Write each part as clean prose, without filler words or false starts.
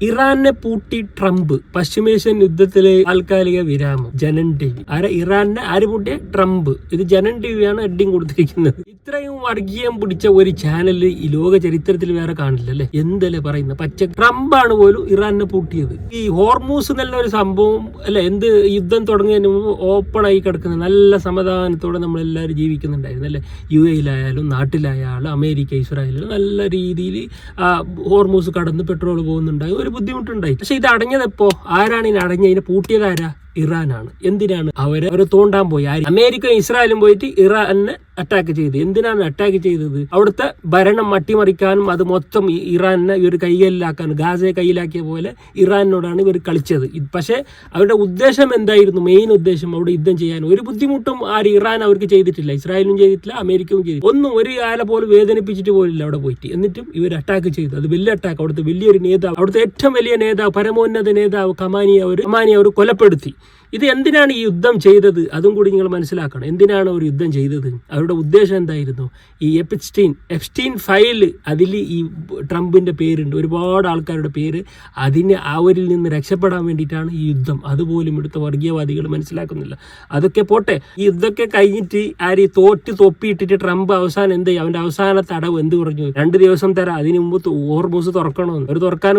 ഇറാനെ പൂട്ടി ട്രംപ്. പശ്ചിമേഷ്യൻ യുദ്ധത്തിലെ താൽക്കാലിക വിരാമം. Janam T V. ഇറാനെ ആര് പൂട്ടിയ? ട്രംപ്. ഇത് ജനൻ ടി വിയാണ് ഹെഡിങ് കൊടുത്തിരിക്കുന്നത്. ഇത്രയും വർഗീയം പിടിച്ച ഒരു ചാനൽ ഈ ലോക ചരിത്രത്തിൽ വേറെ കാണില്ല അല്ലെ. എന്തല്ലേ പറയുന്നത്? പച്ച ട്രംപാണ് പോലും ഇറാനെ പൂട്ടിയത്. ഈ ഹോർമൂസ് എന്നുള്ള ഒരു സംഭവം അല്ലെ, എന്ത് യുദ്ധം തുടങ്ങിയതിന് മുമ്പ് ഓപ്പൺ ആയി കിടക്കുന്ന നല്ല സമാധാനത്തോടെ നമ്മളെല്ലാവരും ജീവിക്കുന്നുണ്ടായിരുന്നു അല്ലെ. UAE-യിലായാലും നാട്ടിലായാലും അമേരിക്ക ഇസ്രായേലും നല്ല രീതിയിൽ ഹോർമൂസ് കടന്ന് പെട്രോൾ പോകുന്നുണ്ടായി. ഒരു ബുദ്ധിമുട്ടുണ്ടായി. പക്ഷെ ഇത് അടഞ്ഞതെപ്പോ? ആരാണ് ഇതിനെ അടഞ്ഞതിനെ പൂട്ടിയതാരാ? ഇറാനാണ്. എന്തിനാണ്? അവരെ തോണ്ടാൻ പോയി. അമേരിക്കയും ഇസ്രായേലും പോയിട്ട് ഇറാനെ അറ്റാക്ക് ചെയ്ത്. എന്തിനാണ് അറ്റാക്ക് ചെയ്തത്? അവിടുത്തെ ഭരണം അട്ടിമറിക്കാനും അത് മൊത്തം ഇറാനെ ഇവർ കൈകളിലാക്കാനും, ഗാസയെ കയ്യിലാക്കിയ പോലെ ഇറാനോടാണ് ഇവർ കളിച്ചത്. പക്ഷേ അവരുടെ ഉദ്ദേശം എന്തായിരുന്നു? മെയിൻ ഉദ്ദേശം അവിടെ യുദ്ധം ചെയ്യാൻ. ഒരു ബുദ്ധിമുട്ടും ഇറാൻ അവർക്ക് ചെയ്തിട്ടില്ല. ഇസ്രായേലും ചെയ്തിട്ടില്ല, അമേരിക്കയും ചെയ്തിട്ടില്ല. ഒന്നും ഒരു കാല പോലും വേദനിപ്പിച്ചിട്ട് പോലില്ല അവിടെ പോയിട്ട്. എന്നിട്ടും ഇവർ അറ്റാക്ക് ചെയ്തു. അത് വലിയ അറ്റാക്ക്. അവിടുത്തെ വലിയൊരു നേതാവ്, അവിടുത്തെ ഏറ്റവും വലിയ നേതാവ്, പരമോന്നത നേതാവ് ഖമാനി അവർ കൊലപ്പെടുത്തി. ഇത് എന്തിനാണ് ഈ യുദ്ധം ചെയ്തത്? അതും കൂടി നിങ്ങൾ മനസ്സിലാക്കണം. എന്തിനാണ് ഒരു യുദ്ധം ചെയ്തത്? അവരുടെ ഉദ്ദേശം എന്തായിരുന്നു? ഈ എപ്സ്റ്റീൻ ഫയൽ, അതിൽ ഈ ട്രംപിന്റെ പേരുണ്ട്, ഒരുപാട് ആൾക്കാരുടെ പേര്. അവരിൽ നിന്ന് രക്ഷപ്പെടാൻ വേണ്ടിയിട്ടാണ് ഈ യുദ്ധം. അതുപോലും ഇവിടുത്തെ വർഗീയവാദികൾ മനസ്സിലാക്കുന്നില്ല. അതൊക്കെ പോട്ടെ. ഈ യുദ്ധമൊക്കെ കഴിഞ്ഞിട്ട് തൊപ്പിയിട്ടിട്ട് ട്രംപ് അവസാനം എന്ത് ചെയ്യും? അവന്റെ അവസാനത്തെ അടവ് എന്ത് പറഞ്ഞു? 2 ദിവസം തരാം, അതിന് മുമ്പ് ഹോർമൂസ് തുറക്കണമെന്ന്. അവർ തുറക്കാൻ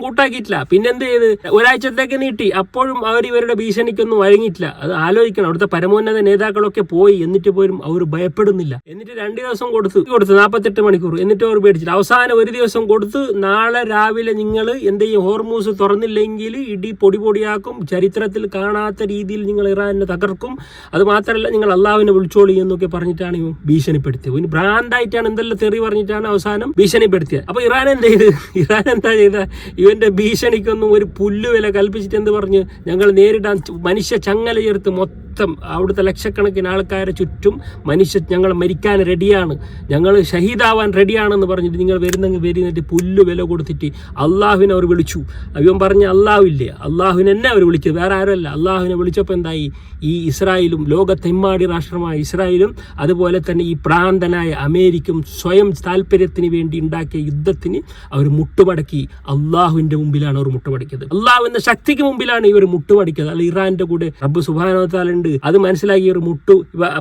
കൂട്ടാക്കിയിട്ടില്ല. പിന്നെന്ത് ചെയ്ത്? ഒരാഴ്ചത്തേക്ക് നീട്ടി. അപ്പോഴും ഇവരുടെ ഭീഷണിക്കൊന്നും വഴങ്ങിയിട്ടില്ല. അത് ആലോചിക്കണം. അവിടുത്തെ പരമോന്നത നേതാക്കളൊക്കെ പോയി, എന്നിട്ട് പോലും അവർ ഭയപ്പെടുന്നില്ല. എന്നിട്ട് 2 ദിവസം കൊടുത്തു 48 മണിക്കൂർ. എന്നിട്ട് അവർ പേടിച്ചില്ല. അവസാനം 1 ദിവസം കൊടുത്ത്, നാളെ രാവിലെ നിങ്ങൾ എന്ത് ചെയ്യും? ഹോർമൂസ് തുറന്നില്ലെങ്കിൽ ഇടി പൊടിയാക്കും, ചരിത്രത്തിൽ കാണാത്ത രീതിയിൽ നിങ്ങൾ ഇറാനെ തകർക്കും, അത് മാത്രമല്ല നിങ്ങൾ അള്ളാഹുവിനെ വിളിച്ചോളി എന്നൊക്കെ പറഞ്ഞിട്ടാണ് ഭീഷണിപ്പെടുത്തിയത്. ഇനി ഭ്രാന്തായിട്ടാണ് എന്തെല്ലാം തെറി പറഞ്ഞിട്ടാണ് അവസാനം ഭീഷണിപ്പെടുത്തിയത്. അപ്പൊ ഇറാൻ എന്താ ചെയ്ത? ഇവന്റെ ഭീഷണിക്കൊന്നും ഒരു പുല്ലുവില കൽപ്പിച്ചിട്ട് എന്ത് പറഞ്ഞു? ഞങ്ങൾ നേരിടാൻ മനുഷ്യ ചങ്ങല ചേർത്ത് മൊത്തം അവിടുത്തെ ലക്ഷക്കണക്കിന് ആൾക്കാരെ ചുറ്റും ഞങ്ങൾ മരിക്കാൻ റെഡിയാണ്, ഞങ്ങൾ ഷഹീദാവാൻ റെഡിയാണെന്ന് പറഞ്ഞിട്ട് നിങ്ങൾ വരുന്നിട്ട് പുല്ല് വില കൊടുത്തിട്ട് അള്ളാഹുവിനെ അവർ വിളിച്ചു. അവൻ പറഞ്ഞ അള്ളാഹുവില്ലേ, അള്ളാഹുവിനെ തന്നെ അവർ വിളിച്ചത്, വേറെ ആരുമല്ല. അള്ളാഹുവിനെ വിളിച്ചപ്പോൾ എന്തായി? ഈ ഇസ്രായേലും, ലോകത്തെമ്മാടി രാഷ്ട്രമായ ഇസ്രായേലും അതുപോലെ തന്നെ ഈ പ്രാന്തനായ അമേരിക്കയും സ്വയം താല്പര്യത്തിന് വേണ്ടി ഉണ്ടാക്കിയ യുദ്ധത്തിന് അവർ മുട്ടുമടക്കി. അള്ളാഹുവിന്റെ മുമ്പിലാണ് അവർ മുട്ടുമടക്കിയത്. അള്ളാഹുവിന്റെ ശക്തിക്ക് മുമ്പിലാണ് ഇവർ മുട്ടുമടക്കിയത്. അല്ല, ഇറാന്റെ കൂടെ റബ്ബ് സുബ്ഹാനഹു വ തആല ഉണ്ട്. അത് മനസ്സിലാക്കി ഒരു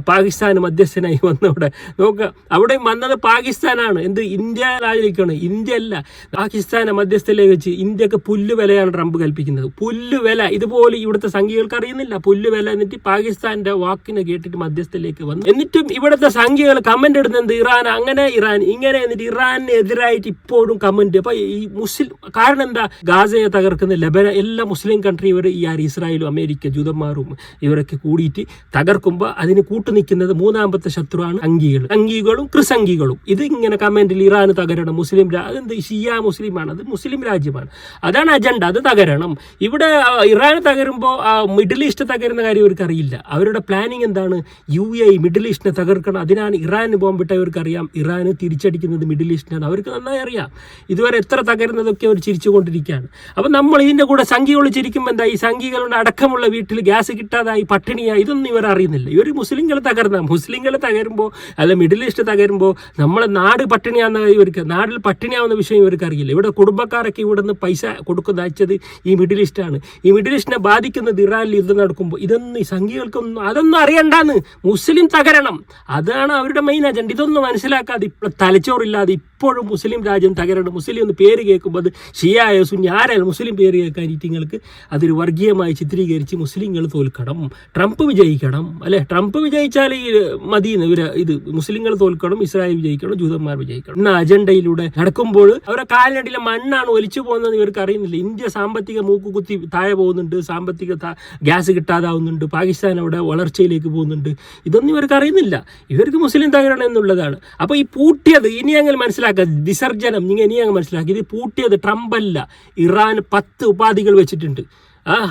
പാകിസ്ഥാൻ മധ്യസ്ഥനായി വന്നവിടെ നോക്കുക. അവിടെ വന്നത് പാകിസ്ഥാനാണ്. എന്ത്? ഇന്ത്യ ആലോചിക്കണം. ഇന്ത്യ അല്ല, പാകിസ്ഥാനെ മധ്യസ്ഥയിലേക്ക് വെച്ച് ഇന്ത്യക്ക് പുല്ലുവിലയാണ് ട്രംപ് കൽപ്പിക്കുന്നത്. പുല്ലുവില. ഇതുപോലെ ഇവിടുത്തെ സംഖ്യകൾക്ക് അറിയുന്നില്ല പുല്ലുവില. എന്നിട്ട് പാകിസ്ഥാന്റെ വാക്കിനെ കേട്ടിട്ട് മധ്യസ്ഥയിലേക്ക് വന്നു. എന്നിട്ടും ഇവിടുത്തെ സംഖ്യകൾ കമന്റ് ഇടുന്നത് ഇറാൻ അങ്ങനെ, ഇറാൻ ഇങ്ങനെ. എന്നിട്ട് ഇറാന് എതിരായിട്ട് ഇപ്പോഴും കമന്റ്. അപ്പൊ ഈ മുസ്ലിം കാരണം എന്താ? ഗാസയെ തകർക്കുന്ന ലബനൻ, എല്ലാ മുസ്ലിം കൺട്രി ഇവർ ഇസ്രായേലും അമേരിക്ക ജൂതന്മാരും ഇവരൊക്കെ കൂടിയിട്ട് തകർക്കുമ്പോൾ അതിന് കൂട്ടുനിൽക്കുന്നത് മൂന്നാമത്തെ ശത്രുവാണ് അംഗീകളും ക്രിസംഗികളും. ഇത് ഇങ്ങനെ കമന്റിൽ ഇറാൻ തകരണം, മുസ്ലിം അതെന്ത് ഷിയ മുസ്ലിമാണ്, അത് മുസ്ലിം രാജ്യമാണ്, അതാണ് അജണ്ട, അത് തകരണം. ഇവിടെ ഇറാൻ തകരുമ്പോൾ മിഡിൽ ഈസ്റ്റ് തകരുന്ന കാര്യം ഇവർക്ക് അറിയില്ല. അവരുടെ പ്ലാനിങ് എന്താണ്? UAE മിഡിൽ ഈസ്റ്റിനെ തകർക്കണം. അതിനാണ് ഇറാന് ബോംബിട്ട ഇവർക്ക് അറിയാം. ഇറാന് തിരിച്ചടിക്കുന്നത് മിഡിൽ ഈസ്റ്റിനാണ്. അവർക്ക് നന്നായി അറിയാം. ഇതുവരെ എത്ര തകരുന്നതൊക്കെ അവർ ചിരിച്ചുകൊണ്ടിരിക്കുകയാണ്. അപ്പം നമ്മൾ ഇതിൻ്റെ കൂടെ സംഖ്യകൾ ചിരിക്കുമ്പോൾ എന്താ? ഈ സംഖ്യകളുടെ അടക്കമുള്ള വീട്ടിൽ ഗ്യാസ് കിട്ടാതായി, പട്ടിണിയായി, ഇതൊന്നും ഇവർ അറിയുന്നില്ല. ഇവർ മുസ്ലിങ്ങൾ തകരുമ്പോൾ അല്ല മിഡിൽ ഈസ്റ്റ് തകരുമ്പോൾ നമ്മളെ നാട് പട്ടിണിയാവുന്ന ഇവർക്ക്, നാട്ടിൽ പട്ടിണിയാവുന്ന വിഷയം ഇവർക്ക് അറിയില്ല. ഇവിടെ കുടുംബക്കാരൊക്കെ ഇവിടെ നിന്ന് പൈസ കൊടുക്കുന്ന അയച്ചത് ഈ മിഡിൽ ഈസ്റ്റാണ്. ഈ മിഡിൽ ഈസ്റ്റിനെ ബാധിക്കുന്നത് ഇറാനിൽ യുദ്ധം നടക്കുമ്പോൾ ഇതൊന്നും ഈ സംഖ്യകൾക്കൊന്നും അതൊന്നും അറിയണ്ടാന്ന്. മുസ്ലിം തകരണം, അതാണ് അവരുടെ മെയിൻ അജണ്ട. ഇതൊന്നും മനസ്സിലാക്കാതെ ഇപ്പോൾ തലച്ചോറില്ലാതെ ഇപ്പോഴും മുസ്ലിം രാജ്യം തകരണം. മുസ്ലിം എന്ന് പേര് കേൾക്കുമ്പോൾ അത് ഷിയായ സുന്നി ആരായാലും മുസ്ലിം പേര് കേൾക്കാൻ നിങ്ങൾക്ക് അതൊരു വർഗീയമായി ചിത്രീകരിച്ച് മുസ്ലിങ്ങൾ തോൽക്കണം, ട്രംപ് വിജയിക്കണം അല്ലെ. ട്രംപ് വിജയിച്ചാൽ ഈ മദീന ഇത് മുസ്ലിങ്ങൾ തോൽക്കണം, ഇസ്രായേൽ വിജയിക്കണം, ജൂതന്മാർ വിജയിക്കണം എന്ന അജണ്ടയിലൂടെ നടക്കുമ്പോൾ അവരുടെ കാലിനടിയിലെ മണ്ണാണ് ഒലിച്ചു പോകുന്നത് ഇവർക്ക് അറിയുന്നില്ല. ഇന്ത്യ സാമ്പത്തിക മൂക്കുകുത്തി താഴെ പോകുന്നുണ്ട്, സാമ്പത്തിക ഗ്യാസ് കിട്ടാതാവുന്നുണ്ട്, പാകിസ്ഥാൻ അവിടെ വളർച്ചയിലേക്ക് പോകുന്നുണ്ട്. ഇതൊന്നും ഇവർക്ക് അറിയുന്നില്ല. ഇവർക്ക് മുസ്ലിം തകരണം എന്നുള്ളതാണ്. അപ്പൊ ഈ പൂട്ടിയത് ഇനി അങ്ങനെ മനസ്സിലാക്കുക, വിസർജനം ഇനി അങ്ങ് മനസ്സിലാക്കി. ഇത് പൂട്ടിയത് ട്രംപ് അല്ല. ഇറാൻ 10 ഉപാധികൾ വെച്ചിട്ടുണ്ട്.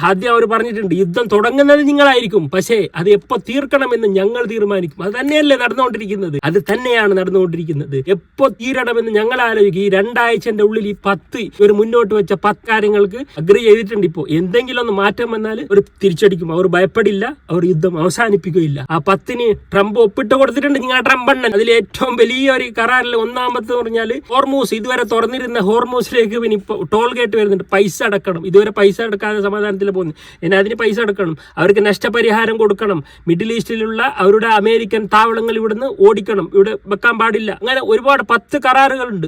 ആദ്യം അവർ പറഞ്ഞിട്ടുണ്ട് യുദ്ധം തുടങ്ങുന്നത് നിങ്ങളായിരിക്കും, പക്ഷേ അത് എപ്പോ തീർക്കണമെന്ന് ഞങ്ങൾ തീരുമാനിക്കും. അത് തന്നെയല്ലേ നടന്നുകൊണ്ടിരിക്കുന്നത്, അത് തന്നെയാണ് നടന്നുകൊണ്ടിരിക്കുന്നത്. എപ്പോ തീരണമെന്ന് ഞങ്ങൾ ആലോചിക്കും. ഈ 2 ആഴ്ചന്റെ ഉള്ളിൽ ഈ 10 ഇവർ മുന്നോട്ട് വെച്ച 10 കാര്യങ്ങൾക്ക് അഗ്രി ചെയ്തിട്ടുണ്ട്. ഇപ്പോൾ എന്തെങ്കിലും ഒന്ന് മാറ്റം വന്നാൽ ഒരു തിരിച്ചടിക്കും. അവർ ഭയപ്പെടില്ല, അവർ യുദ്ധം അവസാനിപ്പിക്കുകയില്ല. ആ 10ന് ട്രംപ് ഒപ്പിട്ട് കൊടുത്തിട്ടുണ്ട്. നിങ്ങൾ ട്രംപ് എണ്ണൻ അതിൽ ഏറ്റവും വലിയ ഒരു കരാറിൽ ഒന്നാമത്തെ പറഞ്ഞാൽ ഹോർമൂസ്, ഇതുവരെ തുറന്നിരുന്ന ഹോർമൂസിലേക്ക് പിന്നെ ഇപ്പോൾ ടോൾ ഗേറ്റ് വരുന്നുണ്ട്. പൈസ അടക്കണം. ഇതുവരെ പൈസ അടക്കാതെ സമാധാനത്തിൽ പോകുന്നു. ഇനി അതിന് പൈസ അടക്കണം, അവർക്ക് നഷ്ടപരിഹാരം കൊടുക്കണം, മിഡിൽ ഈസ്റ്റിലുള്ള അവരുടെ അമേരിക്കൻ താവളങ്ങൾ ഇവിടുന്ന് ഓടിക്കണം, ഇവിടെ വെക്കാൻ പാടില്ല. അങ്ങനെ ഒരുപാട് 10 കരാറുകളുണ്ട്.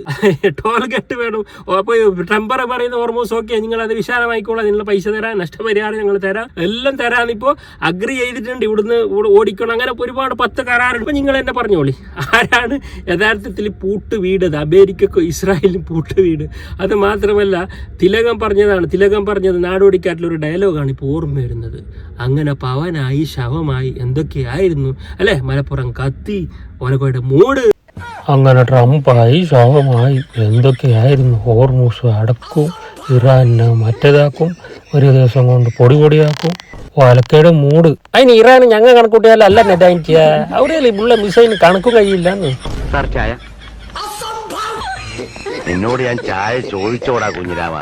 ടോൾ ഗേറ്റ് വേണം. അപ്പോൾ ട്രംപ് പറയുന്ന ഹോർമൂസ് ഓക്കെ, നിങ്ങൾ അത് വിശാലമായിക്കോളാം, നിങ്ങളുടെ പൈസ തരാം, നഷ്ടപരിഹാരം ഞങ്ങൾ തരാം, എല്ലാം തരാന്ന് ഇപ്പോൾ അഗ്രി ചെയ്തിട്ടുണ്ട്. ഇവിടുന്ന് ഓടിക്കണം. അങ്ങനെ ഒരുപാട് 10 കരാറുണ്ട്. ഇപ്പൊ നിങ്ങൾ എന്നെ പറഞ്ഞോളി, ആരാണ് യഥാർത്ഥത്തിൽ പൂട്ട് വീടത്? അമേരിക്കക്കോ ഇസ്രായേലിനും പൂട്ട് വീട്? അത് മാത്രമല്ല, തിലകം പറഞ്ഞത് നാടോടിക്കാട്ടിലൊരു ഡയലോഗാണ് ഇപ്പോൾ ഓർമ്മ വരുന്നത്. അങ്ങനെ പവനായി ശവമായി എന്തൊക്കെയായിരുന്നു അല്ലെ, മലപ്പുറം കത്തി, ഓലക്കോയുടെ മൂട്. അങ്ങനെ ട്രംപായി ശവമായി എന്തൊക്കെയായിരുന്നു. ഹോർമൂസ് അടക്കും, ഇറാനെ മറ്റേതാക്കും, ഒരു ദിവസം കൊണ്ട് പൊടിയാക്കും, ഓലക്കയുടെ മൂട്. അതിന് ഇറാൻ ഞങ്ങൾ കണക്കൂട്ടിയാലല്ല നെറ്റായിട്ട് അവിടെ ഉള്ള മിസൈലിന് കണക്കും കഴിയില്ലെന്ന്. എന്നോട് ഞാൻ ചായ ചോദിച്ചോടാ കുഞ്ഞിരാമ,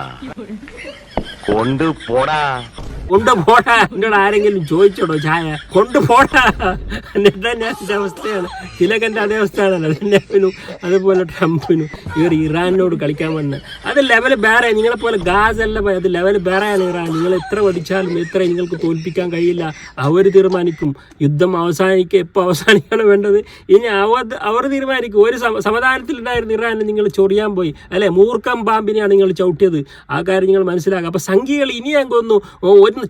കൊണ്ടുപോടാ. എന്നോട് ആരെങ്കിലും ചോദിച്ചോടോ ചായ? കൊണ്ടുപോടാ. നെതന്യാഹുവിന്റെ അവസ്ഥയാണ്, തിലകന്റെ അതേ അവസ്ഥയാണല്ലോ നെതന്യാഹുവിനും അതുപോലെ ട്രംപിനും. ഇവർ ഇറാനോട് കളിക്കാൻ വന്ന അത് ലെവല് വേറെ. നിങ്ങളെ പോലെ ഗാസ് അല്ല, അത് ലെവല് വേറെയാണ് ഇറാൻ. നിങ്ങൾ എത്ര പഠിച്ചാലും എത്ര നിങ്ങൾക്ക് തോൽപ്പിക്കാൻ കഴിയില്ല. അവർ തീരുമാനിക്കും യുദ്ധം എപ്പോൾ അവസാനിക്കാണ് വേണ്ടത്. ഇനി അവർ തീരുമാനിക്കും. ഒരു സമാധാനത്തിലുണ്ടായിരുന്ന ഇറാൻ നിങ്ങൾ ചൊറിയാൻ പോയി അല്ലെ, മൂർഖം പാമ്പിനെയാണ് നിങ്ങൾ ചവിട്ടിയത്. ആ കാര്യം നിങ്ങൾ മനസ്സിലാക്കുക. അപ്പൊ സംഖ്യകൾ ഇനി ഞാൻ കൊന്നു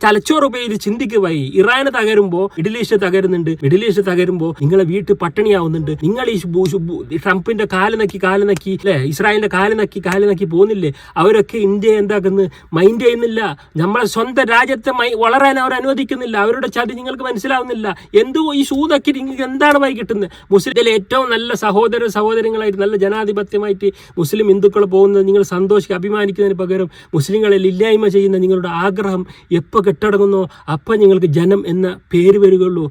തലച്ചോറ് ഉപയോഗിച്ച് ചിന്തിക്കുവായി. ഇറാന് തകരുമ്പോൾ മിഡിൽ ഈസ്റ്റ് തകരുന്നുണ്ട്. മിഡിൽ ഈസ്റ്റ് തകരുമ്പോൾ നിങ്ങളെ വീട്ടിൽ പട്ടിണിയാവുന്നുണ്ട്. നിങ്ങൾ ഈ ട്രംപിന്റെ കാല് നക്കി അല്ലെ, ഇസ്രായേലിന്റെ കാല് നക്കി പോകുന്നില്ലേ? അവരൊക്കെ ഇന്ത്യ എന്താക്കുന്നത്? മൈൻഡ് ചെയ്യുന്നില്ല. നമ്മളെ സ്വന്തം രാജ്യത്തെ വളരാൻ അവർ അനുവദിക്കുന്നില്ല. അവരുടെ ചതി നിങ്ങൾക്ക് മനസ്സിലാവുന്നില്ല. എന്തോ ഈ സൂതൊക്കെ നിങ്ങൾക്ക് എന്താണ് വൈ കിട്ടുന്നത്? മുസ്ലിം ഏറ്റവും നല്ല സഹോദരങ്ങളായിട്ട് നല്ല ജനാധിപത്യമായിട്ട് മുസ്ലിം ഹിന്ദുക്കൾ പോകുന്നത് നിങ്ങൾ സന്തോഷിക്കുക, അഭിമാനിക്കുന്നതിന് പകരം മുസ്ലിങ്ങളിൽ ഇല്ലായ്മ ചെയ്യുന്ന നിങ്ങളുടെ ആഗ്രഹം എപ്പോൾ കെട്ടടങ്ങുന്നോ അപ്പം നിങ്ങൾക്ക് ജനം എന്ന പേര് വരികയുള്ളൂ.